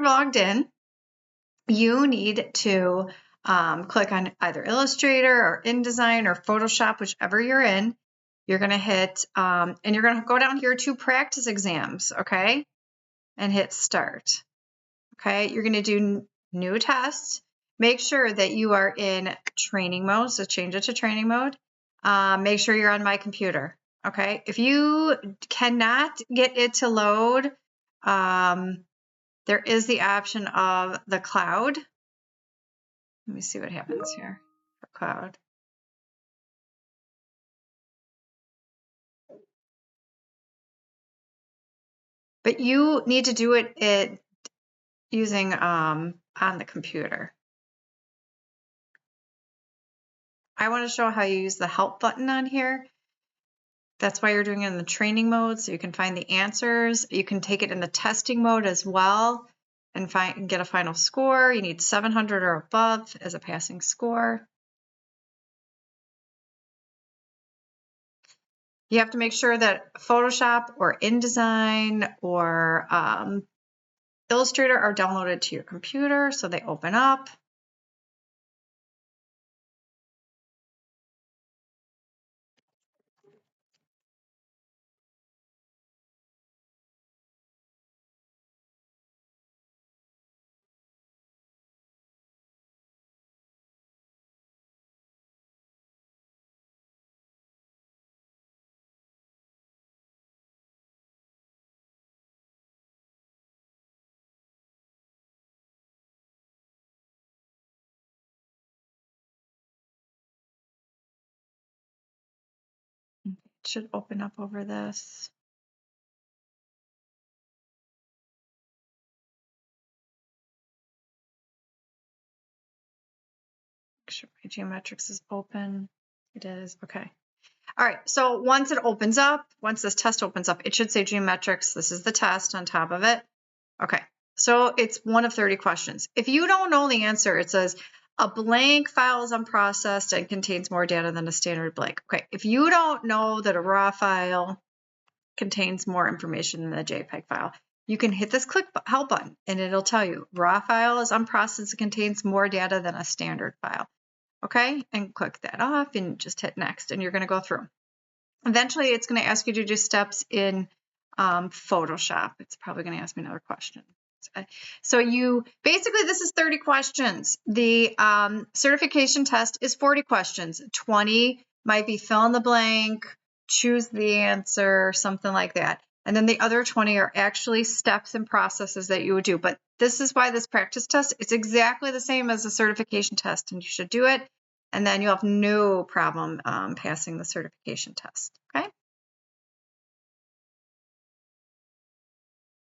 logged in, you need to click on either Illustrator or InDesign or Photoshop, whichever you're in. You're going to hit, and you're going to go down here to practice exams, okay? And hit start. Okay, you're going to do new test. Make sure that you are in training mode, so change it to training mode. Make sure you're on my computer. Okay, if you cannot get it to load, there is the option of the cloud. Let me see what happens here for cloud. But you need to do it using on the computer. I want to show how you use the help button on here. That's why you're doing it in the training mode, so you can find the answers. You can take it in the testing mode as well and get a final score. You need 700 or above as a passing score. You have to make sure that Photoshop or InDesign or Illustrator are downloaded to your computer so they open up. It should open up over this. Make sure my geometrics is open. It is, okay. All right, so once it opens up, once this test opens up, it should say geometrics. This is the test on top of it. Okay, so it's one of 30 questions. If you don't know the answer, it says a blank file is unprocessed and contains more data than a standard blank. Okay, if you don't know that a raw file contains more information than a JPEG file, you can hit this click help button and it'll tell you raw file is unprocessed and contains more data than a standard file. Okay, and click that off and just hit next and you're going to go through. Eventually, it's going to ask you to do steps in Photoshop. It's probably going to ask me another question. So basically, this is 30 questions. The certification test is 40 questions. 20 might be fill in the blank, choose the answer, something like that. And then the other 20 are actually steps and processes that you would do. But this is why this practice test, it's exactly the same as the certification test, and you should do it. And then you'll have no problem passing the certification test, okay?